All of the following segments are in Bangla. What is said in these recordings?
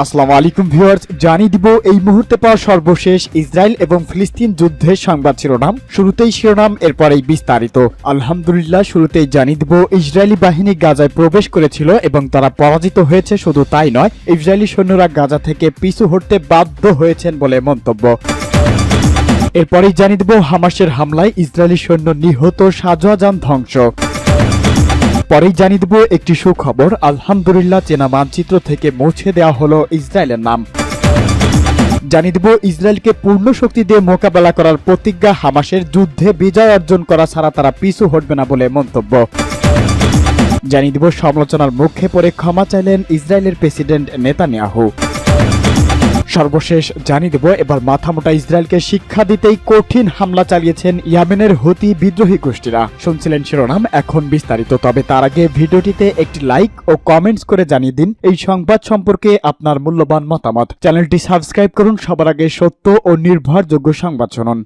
আসসালামু আলাইকুম ভিউয়ার্স, জানিয়ে দিব এই মুহূর্তে পাওয়া সর্বশেষ ইসরায়েল এবং ফিলিস্তিন যুদ্ধের সংবাদ শিরোনাম। শুরুতেই শিরোনাম, এরপরেই বিস্তারিত। আলহামদুলিল্লাহ, শুরুতেই জানিয়ে দিব ইসরায়েলি বাহিনী গাজায় প্রবেশ করেছিল এবং তারা পরাজিত হয়েছে। শুধু তাই নয়, ইসরায়েলি সৈন্যরা গাজা থেকে পিছু হটতে বাধ্য হয়েছেন বলে মন্তব্য। এরপরেই জানিয়ে দিব হামাসের হামলায় ইসরায়েলি সৈন্য নিহত, সাজোয়া যান ধ্বংস। পরেই জানিয়ে দেব একটি সুখবর, আলহামদুলিল্লাহ চেনা মানচিত্র থেকে মুছে দেওয়া হলো ইসরায়েলের নাম। জানিয়ে দেব ইসরায়েলকে পূর্ণ শক্তি দিয়ে মোকাবেলা করার প্রতিজ্ঞা হামাসের, যুদ্ধে বিজয় অর্জন করা ছাড়া তারা পিছু হটবে না বলে মন্তব্য। জানিয়ে দেব সমালোচনার মুখে পড়ে ক্ষমা চাইলেন ইসরায়েলের প্রেসিডেন্ট নেতানিয়াহু। সর্বশেষ জানিয়ে দেব এবার মাথামোটা ইসরায়েলকে শিক্ষা দিতেই কঠিন হামলা চালিয়েছেন ইয়েমেনের হুতি বিদ্রোহী গোষ্ঠীরা। শুনছিলেন শিরোনাম, এখন বিস্তারিত। তবে তার আগে ভিডিওটিতে একটি লাইক ও কমেন্টস করে জানিয়ে দিন এই সংবাদ সম্পর্কে আপনার মূল্যবান মতামত। চ্যানেলটি সাবস্ক্রাইব করুন সবার আগে সত্য ও নির্ভরযোগ্য সংবাদ শুনুন।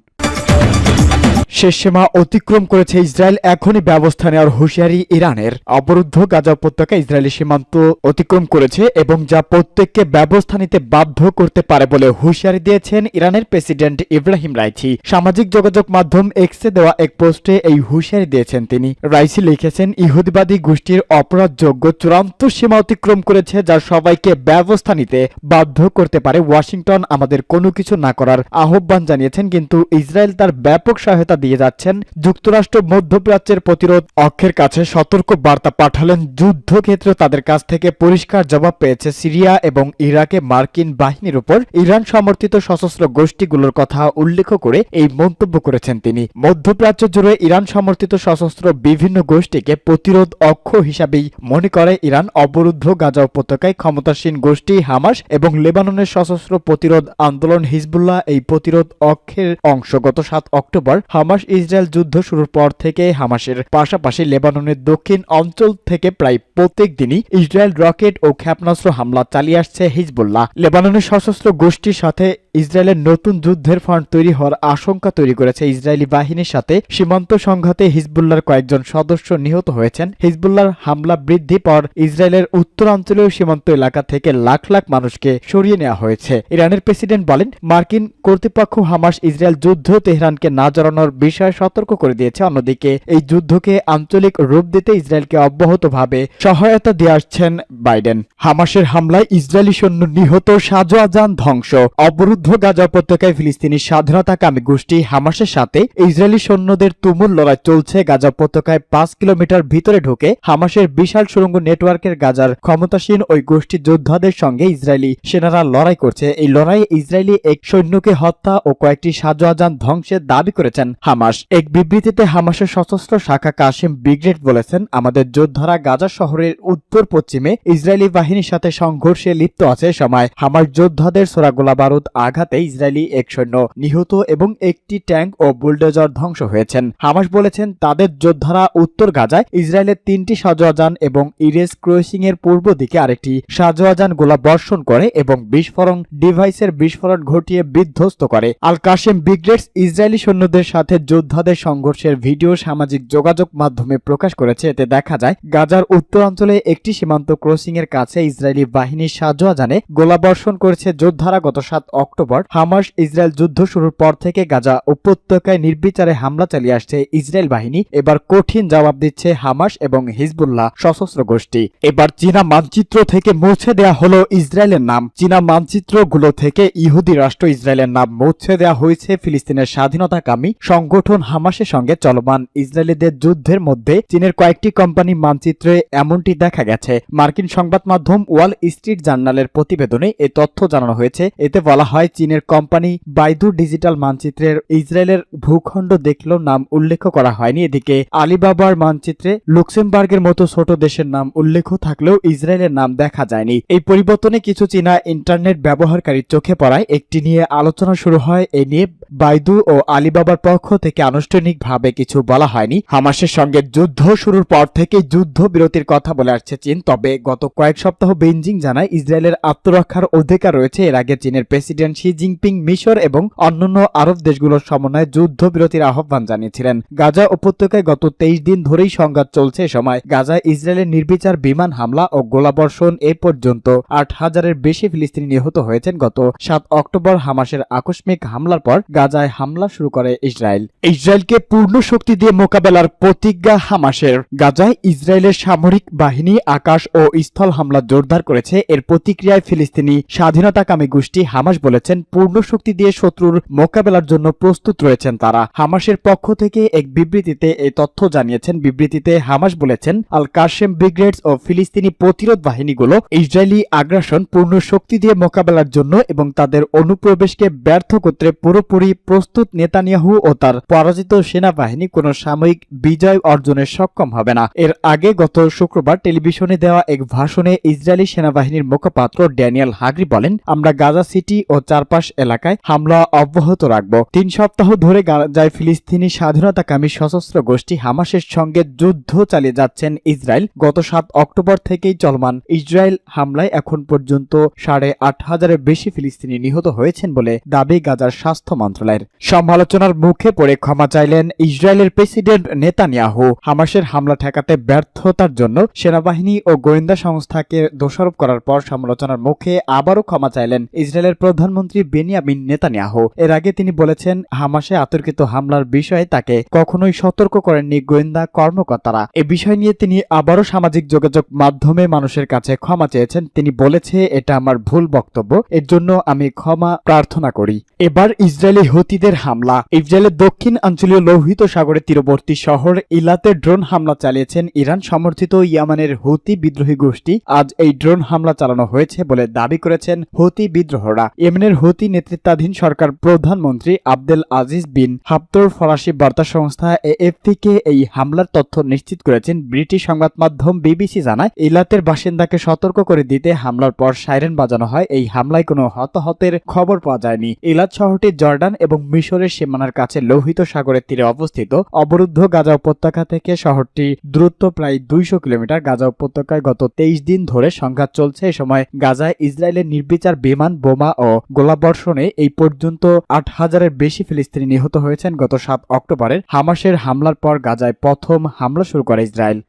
শেষ সীমা অতিক্রম করেছে ইসরায়েল, এখনই ব্যবস্থা নেওয়ার হুঁশিয়ারি ইরানের। অবরুদ্ধ গাজা উপত্যকা ইসরায়েলি সীমান্ত অতিক্রম করেছে এবং যা প্রত্যেককে ব্যবস্থা নিতে বাধ্য করতে পারে বলে হুঁশিয়ারি দিয়েছেন ইরানের প্রেসিডেন্ট ইব্রাহিম রাইসি। সামাজিক যোগাযোগ মাধ্যম এক্সে দেওয়া এক পোস্টে এই হুঁশিয়ারি দিয়েছেন তিনি। রাইসি লিখেছেন, ইহুদিবাদী গোষ্ঠীর অপরাধযোগ্য চূড়ান্ত সীমা অতিক্রম করেছে যা সবাইকে ব্যবস্থা নিতে বাধ্য করতে পারে। ওয়াশিংটন আমাদের কোনো কিছু না করার আহ্বান জানিয়েছেন, কিন্তু ইসরায়েল তার ব্যাপক সহায়তা দিয়ে যাচ্ছেন। যুক্তরাষ্ট্র মধ্যপ্রাচ্যের প্রতিরোধ অক্ষের কাছে সতর্ক বার্তা পাঠালেন। যুদ্ধক্ষেত্রে তাদের কাছ থেকে পরিষ্কার জবাব পেয়েছে সিরিয়া এবং ইরাকে মার্কিন বাহিনীর উপর ইরান সমর্থিত সশস্ত্র গোষ্ঠীগুলোর কথা উল্লেখ করে এই মন্তব্য করেছেন তিনি। মধ্যপ্রাচ্য জুড়ে ইরান সমর্থিত সশস্ত্র বিভিন্ন গোষ্ঠীকে প্রতিরোধ অক্ষ হিসাবেই মনে করে ইরান। অবরুদ্ধ গাজা উপত্যকায় ক্ষমতাসীন গোষ্ঠী হামাস এবং লেবাননের সশস্ত্র প্রতিরোধ আন্দোলন হিজবুল্লাহ এই প্রতিরোধ অক্ষের অংশ। গত 7 অক্টোবর হামাস ইসরায়েল যুদ্ধ শুরুর পর থেকে হামাসের পাশাপাশি লেবাননের দক্ষিণ অঞ্চল থেকে প্রায় প্রত্যেক দিনই ইসরায়েল রকেট ও ক্ষেপণাস্ত্র হামলা চালিয়ে আসছে হিজবুল্লাহ। লেবাননের সশস্ত্র গোষ্ঠীর সাথে ইসরায়েলের নতুন যুদ্ধের ফ্রন্ট তৈরি হওয়ার আশঙ্কা তৈরি করেছে ইসরায়েলি বাহিনীর সাথে। সীমান্ত সংঘাতে হিজবুল্লাহর কয়েকজন সদস্য নিহত হয়েছেন। হিজবুল্লাহর হামলা বৃদ্ধি পর ইসরায়েলের উত্তরাঞ্চলীয় সীমান্ত এলাকা থেকে লাখ লাখ মানুষকে সরিয়ে নেওয়া হয়েছে। ইরানের প্রেসিডেন্ট বলেন, মার্কিন কর্তৃপক্ষ হামাস ইসরায়েল যুদ্ধ তেহরানকে না জড়ানোর বিষয়ে সতর্ক করে দিয়েছে। অন্যদিকে এই যুদ্ধকে আঞ্চলিক রূপ দিতে ইসরায়েলকে অব্যাহতভাবে সহায়তা দিয়ে আসছেন বাইডেন। হামাসের হামলায় ইসরায়েলি সৈন্য নিহত, সাজোয়া যান ধ্বংস। অবরুদ্ধ গাজা উপত্যকায় ফিলিস্তিনি স্বাধীনতাকামী গোষ্ঠী হামাসের সাথে ইসরায়েলি সৈন্যদের তুমুল লড়াই চলছে। গাজা উপত্যকায় 5 কিলোমিটার ভিতরে ঢুকে হামাসের বিশাল সুড়ঙ্গ নেটওয়ার্কের গাজার ক্ষমতাসীন ওই গোষ্ঠী যোদ্ধাদের সঙ্গে ইসরায়েলি সেনারা লড়াই করছে। এই লড়াইয়ে ইসরায়েলি এক সৈন্যকে হত্যা ও কয়েকটি সাজোয়া যান ধ্বংসের দাবি করেছেন হামাস। এক বিবৃতিতে হামাসের সশস্ত্র শাখা কাসেম ব্রিগেড বলেছেন, আমাদের যোদ্ধারা গাজা শহরের উত্তর পশ্চিমে ইসরায়েলি বাহিনীর সাথে সংঘর্ষে লিপ্ত আছে। সময় হামাস যোদ্ধাদের ছোড়া গোলাবারুদ আঘাতে ইসরায়েলি এক সৈন্য নিহত এবং একটি ট্যাঙ্ক ও বুলডোজার ধ্বংস হয়েছেন। হামাস বলেছেন, তাদের যোদ্ধারা উত্তর গাজায় ইসরায়েলের 3টি সাজোয়া যান এবং ইরেস ক্রসিং এর পূর্ব দিকে আরেকটি সাজোয়া যান গোলা বর্ষণ করে এবং বিস্ফোরণ ডিভাইসের বিস্ফোরণ ঘটিয়ে বিধ্বস্ত করে। আল কাসেম ব্রিগেড ইসরায়েলি সৈন্যদের সাথে যোদ্ধাদের সংঘর্ষের ভিডিও সামাজিক যোগাযোগ মাধ্যমে প্রকাশ করেছে। এতে দেখা যায় গাজার উত্তরাঞ্চলে একটি সীমান্ত ক্রসিং এর কাছে ইসরায়েলি বাহিনীর সাজোয়া যানে গোলাবর্ষণ করেছে যোদ্ধারা। গত 7 অক্টোবর হামাস ইসরায়েল যুদ্ধ শুরুর পর থেকে গাজা উপত্যকায় নির্বিচারে হামলা চালিয়ে আসছে ইসরায়েল বাহিনী। এবার কঠিন জবাব দিচ্ছে হামাস এবং হিজবুল্লাহ সশস্ত্র গোষ্ঠী। এবার চীনা মানচিত্র থেকে মুছে দেওয়া হলো ইসরায়েলের নাম। চীনা মানচিত্রগুলো থেকে ইহুদি রাষ্ট্র ইসরায়েলের নাম মুছে দেওয়া হয়েছে। ফিলিস্তিনের স্বাধীনতাকামী সংগঠন হামাসের সঙ্গে চলমান ইসরায়েলিদের যুদ্ধের মধ্যে চীনের কয়েকটি কোম্পানি মানচিত্রে এমনটি দেখা গেছে। মার্কিন সংবাদ মাধ্যম ওয়াল স্ট্রিট জার্নালের প্রতিবেদনে এ তথ্য জানানো হয়েছে। এতে বলা হয়, চীনের কোম্পানি বাইদু ডিজিটাল মানচিত্রের ইসরায়েলের ভূখণ্ড দেখলেও নাম উল্লেখ করা হয়নি। এদিকে আলিবাবার মানচিত্রে লুক্সেমবার্গের মতো ছোট দেশের নাম উল্লেখ থাকলেও ইসরায়েলের নাম দেখা যায়নি। এই পরিবর্তনে কিছু চীনা ইন্টারনেট ব্যবহারকারীর চোখে পড়ায় একটি নিয়ে আলোচনা শুরু হয়। এ নিয়ে বাইদু ও আলিবাবার পক্ষ থেকে আনুষ্ঠানিকভাবে কিছু বলা হয়নি। হামাসের সঙ্গে যুদ্ধ শুরুর পর থেকে যুদ্ধবিরতির কথা বলে আসছে চীন, তবে গত কয়েক সপ্তাহ বেইজিং জানায় ইসরায়েলের আত্মরক্ষার অধিকার রয়েছে। এর আগে চীনের প্রেসিডেন্ট শি জিনপিং মিশর এবং অন্যান্য আরব দেশগুলোর সমন্বয়ে যুদ্ধবিরতির আহ্বান জানিয়েছিলেন। গাজা উপত্যকায় গত 23 দিন ধরেই সংঘাত চলছে। এ সময় গাজায় ইসরায়েলের নির্বিচার বিমান হামলা ও গোলাবর্ষণ এ পর্যন্ত 8,000-এর বেশি ফিলিস্তিনি নিহত হয়েছেন। গত 7 অক্টোবর হামাসের আকস্মিক হামলার পর গাজায় হামলা শুরু করে ইসরায়েলকে পূর্ণ শক্তি দিয়ে মোকাবেলার প্রতিজ্ঞা হামাসের। গাজায় ইসরায়েলের সামরিক বাহিনী আকাশ ও স্থল হামলা জোরদার করেছে। এর প্রতিক্রিয়ায় ফিলিস্তিনি স্বাধীনতাকামী গোষ্ঠী হামাস বলেছেন পূর্ণ শক্তি দিয়ে শত্রুর মোকাবেলার জন্য প্রস্তুত রয়েছেন তারা। হামাসের পক্ষ থেকে এক বিবৃতিতে এই তথ্য জানিয়েছেন। বিবৃতিতে হামাস বলেছেন আল কাশেম ব্রিগেডস ও ফিলিস্তিনি প্রতিরোধ বাহিনীগুলো ইসরায়েলি আগ্রাসন পূর্ণ শক্তি দিয়ে মোকাবেলার জন্য এবং তাদের অনুপ্রবেশকে ব্যর্থ করতে পুরোপুরি প্রস্তুত। নেতানিয়াহু ও তার পরাজিত সেনাবাহিনী কোনো সাময়িক বিজয় অর্জনে সক্ষম হবে না। এর আগে গত শুক্রবার টেলিভিশনে দেওয়া এক ভাষণে ইসরায়েলি সেনাবাহিনীর মুখপাত্র ড্যানিয়েল হাগরি বলেন, আমরা গাজা সিটি ও চারপাশ এলাকায় হামলা অব্যাহত রাখব। 3 সপ্তাহ ধরে গাজায় ফিলিস্তিনি স্বাধীনতাকামী সশস্ত্র গোষ্ঠী হামাসের সঙ্গে যুদ্ধ চালিয়ে যাচ্ছেন ইসরায়েল। গত 7 অক্টোবর থেকেই চলমান ইসরায়েল হামলায় এখন পর্যন্ত 8,500-এর বেশি ফিলিস্তিনি নিহত হয়েছেন বলে দাবি গাজার স্বাস্থ্য মন্ত্রণালয়ের। সমালোচনার মুখে পড়ে ক্ষমা চাইলেন ইসরায়েলের প্রেসিডেন্ট নেতানিয়াহু। হামাসের হামলা ঠেকাতে ব্যর্থতার জন্য সেনাবাহিনী ও গোয়েন্দা সংস্থাকে দোষারোপ করার পর সমালোচনার মুখে আবারও ক্ষমা চাইলেন ইসরায়েলের প্রধানমন্ত্রী বেনিয়ামিন নেতানিয়াহু। এর আগে তিনি বলেছেন হামাসে আতর্কিত হামলার বিষয়ে তাকে কখনোই সতর্ক করেননি গোয়েন্দা কর্মকর্তারা। এ বিষয় নিয়ে তিনি আবারও সামাজিক যোগাযোগ মাধ্যমে মানুষের কাছে ক্ষমা চেয়েছেন। তিনি বলেছে, এটা আমার ভুল বক্তব্য, এর জন্য আমি ক্ষমা প্রার্থনা করি। এবার ইসরায়েলি হুতিদের হামলা। ইসরায়েলের দক্ষিণাঞ্চলীয় লোহিত সাগরের তীরবর্তী শহর ইলাতে ড্রোন হামলা চালিয়েছেন ইরান সমর্থিত ইয়ামানের হুতি বিদ্রোহী গোষ্ঠী। আজ এই ড্রোন হামলা চালানো হয়েছে বলে দাবি করেছেন হুতি বিদ্রোহীরা। ইয়েমেনের হুতি নেতৃত্বাধীন সরকার প্রধানমন্ত্রী আবদেল আজিজ বিন হাফতর ফরাসি বার্তা সংস্থা এএফপি-কে এই হামলার তথ্য নিশ্চিত করেছেন। ব্রিটিশ সংবাদ মাধ্যম বিবিসি জানায়, ইলাতের বাসিন্দাকে সতর্ক করে দিতে হামলার পর সাইরেন বাজানো হয়। এই হামলায় কোনো হতাহতের খবর পাওয়া যায়নি। ইলাত শহরটি জর্ডান এবং মিশরের সীমানার কাছে লোহিত সাগরের তীরে অবস্থিত। অবরুদ্ধ গাজা উপত্যকা থেকে শহরটি দূরত্ব প্রায় 200 কিলোমিটার। গাজা উপত্যকায় গত 23 দিন ধরে সংঘাত চলছে। এ সময় গাজায় ইসরায়েলের নির্বিচার বিমান, বোমা ও গোলাবর্ষণে এই পর্যন্ত 8,000-এর বেশি ফিলিস্তিনি নিহত হয়েছেন। গত 7 অক্টোবরের হামাসের হামলার পর গাজায় প্রথম হামলা শুরু করে ইসরায়েল।